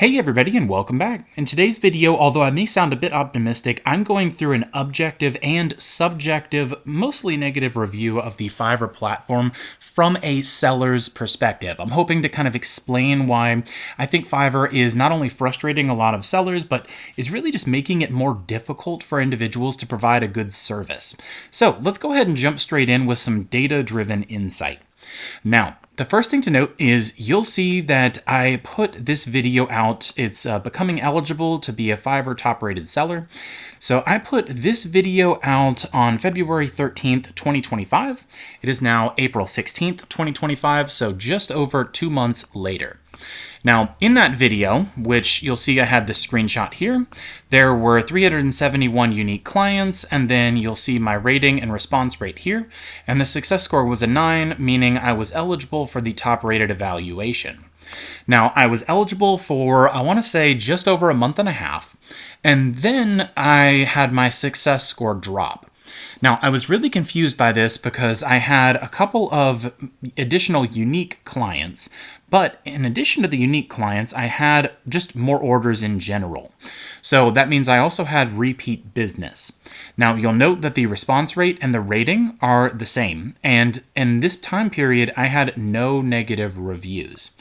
Hey everybody and welcome back. In today's video, although I may sound a bit optimistic, I'm going through an objective and subjective, mostly negative review of the Fiverr platform from a seller's perspective. I'm hoping to kind of explain why I think Fiverr is not only frustrating a lot of sellers, but is really just making it more difficult for individuals to provide a good service. So let's go ahead and jump straight in with some data-driven insight. Now, the first thing to note is you'll see that I put this video out. It's becoming eligible to be a Fiverr top-rated seller. So I put this video out on February 13th, 2025. It is now April 16th, 2025, so just over 2 months later. Now, in that video, which you'll see I had this screenshot here, there were 371 unique clients, and then you'll see my rating and response rate here, and the success score was a 9, meaning I was eligible for the top-rated evaluation. Now, I was eligible for, I want to say, just over a month and a half, and then I had my success score drop. Now, I was really confused by this because I had a couple of additional unique clients, but in addition to the unique clients, I had just more orders in general. So that means I also had repeat business. Now, you'll note that the response rate and the rating are the same, and in this time period, I had no negative reviews.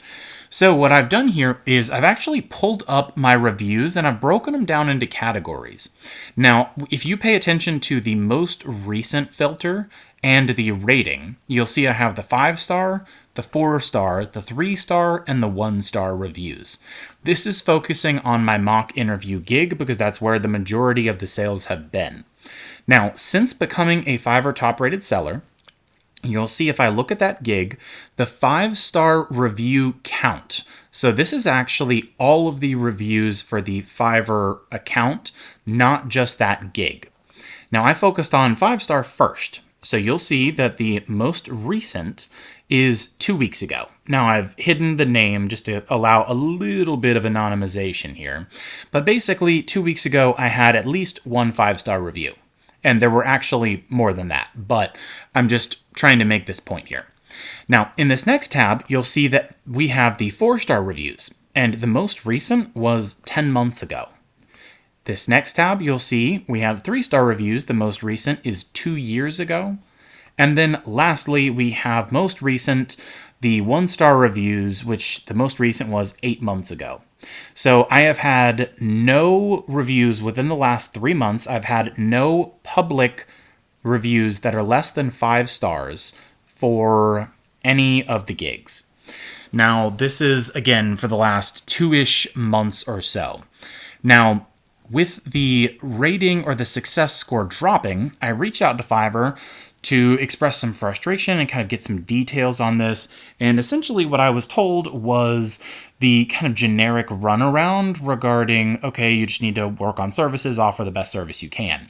So what I've done here is I've actually pulled up my reviews and I've broken them down into categories. Now, if you pay attention to the most recent filter and the rating, you'll see I have the 5-star, the 4-star, the 3-star, and the 1-star reviews. This is focusing on my mock interview gig because that's where the majority of the sales have been. Now, since becoming a Fiverr top-rated seller, you'll see if I look at that gig, the 5-star review count. So this is actually all of the reviews for the Fiverr account, not just that gig. Now I focused on 5-star first. So you'll see that the most recent is 2 weeks ago. Now I've hidden the name just to allow a little bit of anonymization here. But basically 2 weeks ago, I had at least one 5-star review. And there were actually more than that, but I'm just trying to make this point here. Now, in this next tab, you'll see that we have the 4-star reviews, and the most recent was 10 months ago. This next tab, you'll see we have 3-star reviews. The most recent is 2 years ago. And then lastly, we have most recent, the 1-star reviews, which the most recent was 8 months ago. So I have had no reviews within the last 3 months. I've had no public reviews that are less than 5 stars for any of the gigs. Now, this is, again, for the last 2-ish months or so. Now, with the rating or the success score dropping, I reached out to Fiverr to express some frustration and kind of get some details on this. And essentially what I was told was the kind of generic runaround regarding, okay, you just need to work on services, offer the best service you can.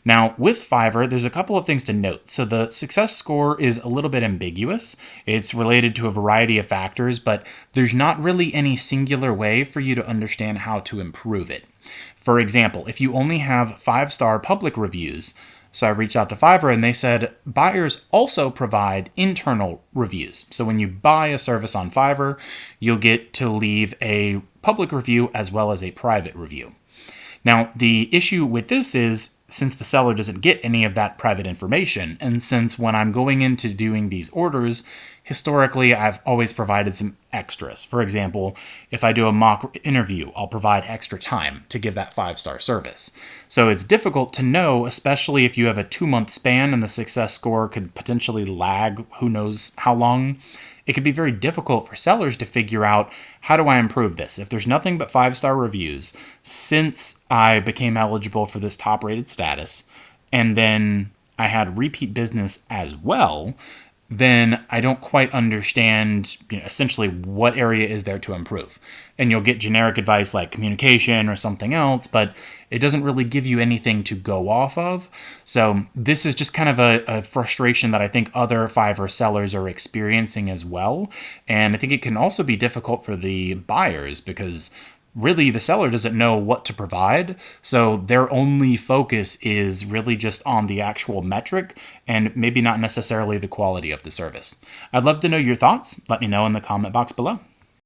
Now, with Fiverr, there's a couple of things to note. So the success score is a little bit ambiguous. It's related to a variety of factors, but there's not really any singular way for you to understand how to improve it. For example, if you only have 5-star public reviews, so I reached out to Fiverr and they said buyers also provide internal reviews. So when you buy a service on Fiverr, you'll get to leave a public review as well as a private review. Now, the issue with this is since the seller doesn't get any of that private information, and since when I'm going into doing these orders, historically, I've always provided some extras. For example, if I do a mock interview, I'll provide extra time to give that 5-star service. So it's difficult to know, especially if you have a 2-month span and the success score could potentially lag who knows how long. It could be very difficult for sellers to figure out, how do I improve this? If there's nothing but 5-star reviews since I became eligible for this top-rated status, and then I had repeat business as well, then I don't quite understand, essentially what area is there to improve. And you'll get generic advice like communication or something else, but it doesn't really give you anything to go off of. So this is just kind of a frustration that I think other Fiverr sellers are experiencing as well. And I think it can also be difficult for the buyers because really the seller doesn't know what to provide, so their only focus is really just on the actual metric and maybe not necessarily the quality of the service. I'd love to know your thoughts. Let me know in the comment box below.